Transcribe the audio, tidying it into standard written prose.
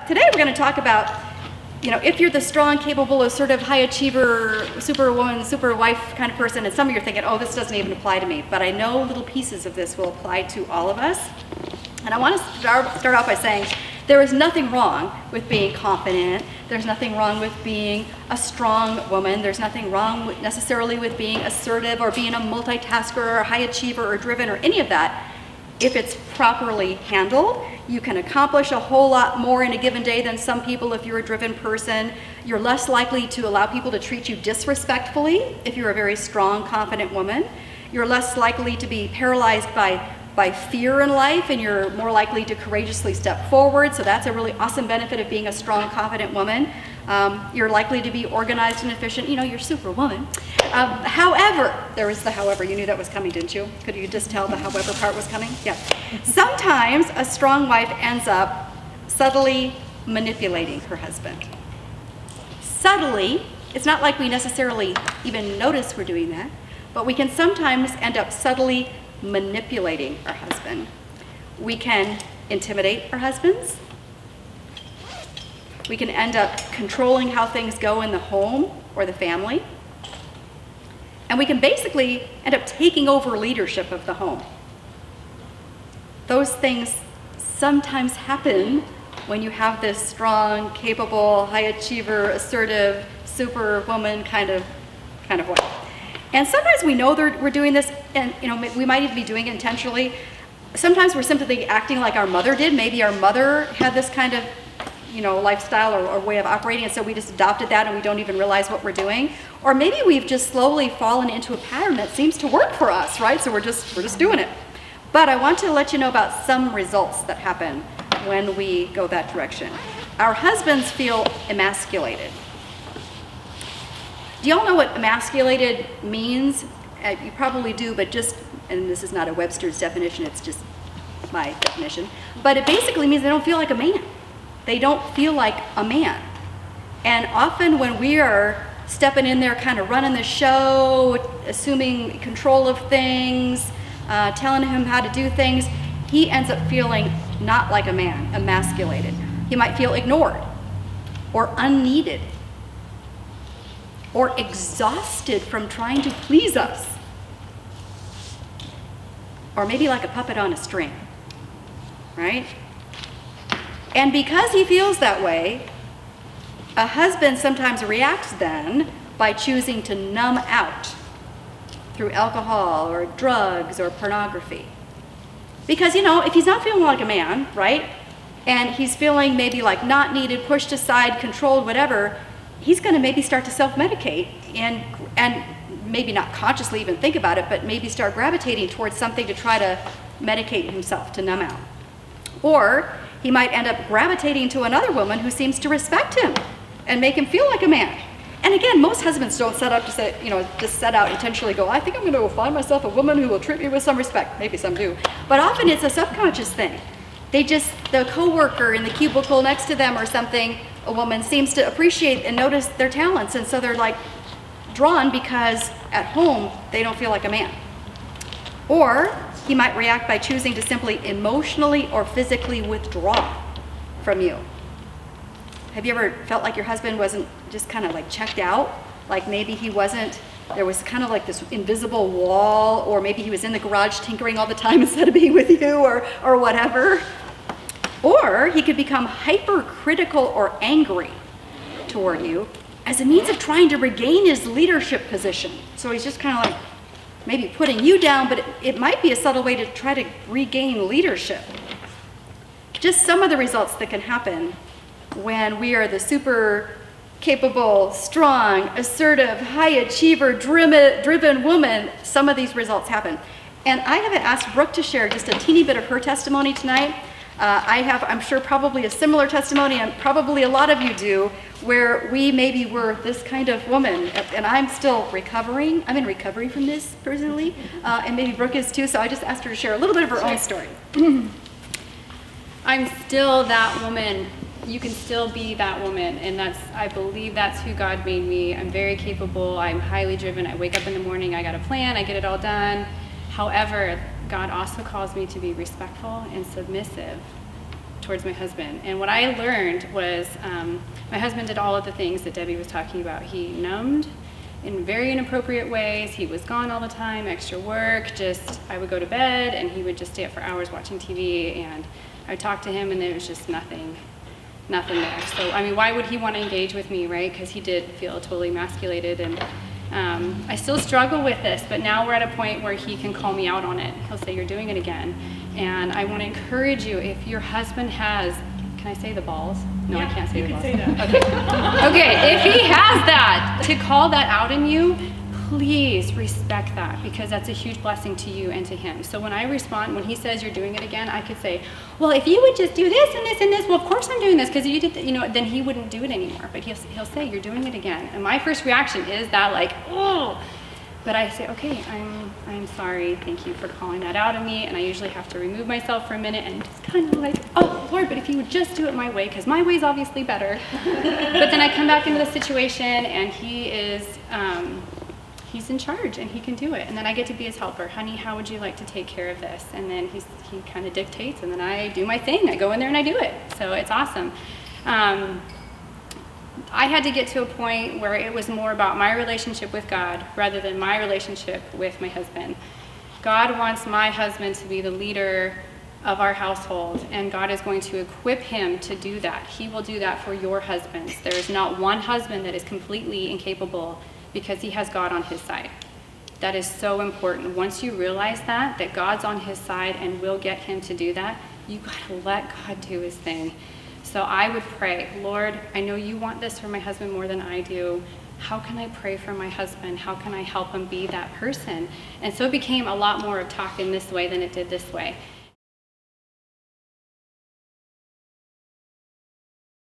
today we're going to talk about, if you're the strong, capable, assertive, high achiever, superwoman, superwife kind of person, and some of you are thinking, oh, this doesn't even apply to me, but I know little pieces of this will apply to all of us. And I want to start off by saying there is nothing wrong with being confident. There's nothing wrong with being a strong woman. There's nothing wrong necessarily with being assertive or being a multitasker or a high achiever or driven or any of that. If it's properly handled, you can accomplish a whole lot more in a given day than some people if you're a driven person. You're less likely to allow people to treat you disrespectfully if you're a very strong, confident woman. You're less likely to be paralyzed by fear in life, and you're more likely to courageously step forward. So that's a really awesome benefit of being a strong, confident woman. You're likely to be organized and efficient. You're superwoman. However, there was the however. You knew that was coming, didn't you? Could you just tell the however part was coming? Yeah. Sometimes a strong wife ends up subtly manipulating her husband. Subtly. It's not like we necessarily even notice we're doing that, but we can sometimes end up subtly manipulating our husband. We can intimidate our husbands. We can end up controlling how things go in the home or the family. And we can basically end up taking over leadership of the home. Those things sometimes happen when you have this strong, capable, high achiever, assertive, superwoman kind of wife. And sometimes we know we're doing this, and we might even be doing it intentionally. Sometimes we're simply acting like our mother did. Maybe our mother had this kind of lifestyle or way of operating, and so we just adopted that and we don't even realize what we're doing. Or maybe we've just slowly fallen into a pattern that seems to work for us, right? So we're just doing it. But I want to let you know about some results that happen when we go that direction. Our husbands feel emasculated. Do y'all know what emasculated means? You probably do, but and this is not a Webster's definition, it's just my definition, but it basically means they don't feel like a man. They don't feel like a man. And often when we are stepping in there, kind of running the show, assuming control of things, telling him how to do things, he ends up feeling not like a man, emasculated. He might feel ignored or unneeded, or exhausted from trying to please us. Or maybe like a puppet on a string, right? And because he feels that way, a husband sometimes reacts then by choosing to numb out through alcohol or drugs or pornography. Because, if he's not feeling like a man, right, and he's feeling maybe like not needed, pushed aside, controlled, whatever, he's going to maybe start to self-medicate and maybe not consciously even think about it, but maybe start gravitating towards something to try to medicate himself, to numb out. Or he might end up gravitating to another woman who seems to respect him and make him feel like a man. And again, most husbands don't set out to say, just set out intentionally go, I think I'm going to go find myself a woman who will treat me with some respect. Maybe some do. But often it's a subconscious thing. The coworker in the cubicle next to them or something, a woman seems to appreciate and notice their talents, and so they're like drawn because at home they don't feel like a man. Or he might react by choosing to simply emotionally or physically withdraw from you. Have you ever felt like your husband wasn't just kind of like checked out? Like maybe there was kind of like this invisible wall, or maybe he was in the garage tinkering all the time instead of being with you or whatever. Or he could become hypercritical or angry toward you as a means of trying to regain his leadership position. So he's just kind of like maybe putting you down, but it might be a subtle way to try to regain leadership. Just some of the results that can happen when we are the super capable, strong, assertive, high achiever, driven woman. Some of these results happen. And I haven't asked Brooke to share just a teeny bit of her testimony tonight. I have, I'm sure, probably a similar testimony, and probably a lot of you do, where we maybe were this kind of woman, and I'm still recovering. I'm in recovery from this personally, and maybe Brooke is too, so I just asked her to share a little bit of her own story. I'm still that woman. You can still be that woman, and I believe that's who God made me. I'm very capable. I'm highly driven. I wake up in the morning. I got a plan. I get it all done. However, God also calls me to be respectful and submissive towards my husband. And what I learned was my husband did all of the things that Debbie was talking about. He numbed in very inappropriate ways. He was gone all the time, extra work. I would go to bed and he would just stay up for hours watching TV, and I would talk to him and there was just nothing there. So, I mean, why would he want to engage with me, right? Because he did feel totally emasculated, and I still struggle with this, but now we're at a point where he can call me out on it. He'll say, you're doing it again. And I want to encourage you, if your husband has, can I say the balls? No, Yeah, I can't say you the can balls. say that. Okay. Okay, if he has that, to call that out in you, please respect that, because that's a huge blessing to you and to him. So when I respond, when he says you're doing it again, I could say, well, if you would just do this and this and this, well, of course I'm doing this because you did, then he wouldn't do it anymore. But he'll say, you're doing it again. And my first reaction is that, like, oh. But I say, okay, I'm sorry. Thank you for calling that out of me. And I usually have to remove myself for a minute and just kind of like, oh, Lord, but if you would just do it my way, because my way is obviously better. But then I come back into the situation and he's in charge and he can do it. And then I get to be his helper. Honey, how would you like to take care of this? And then he kind of dictates, and then I do my thing. I go in there and I do it. So it's awesome. I had to get to a point where it was more about my relationship with God rather than my relationship with my husband. God wants my husband to be the leader of our household, and God is going to equip him to do that. He will do that for your husbands. There is not one husband that is completely incapable because he has God on his side. That is so important. Once you realize that God's on his side and will get him to do that, you gotta let God do his thing. So I would pray, Lord, I know you want this for my husband more than I do. How can I pray for my husband? How can I help him be that person? And so it became a lot more of talking this way than it did this way.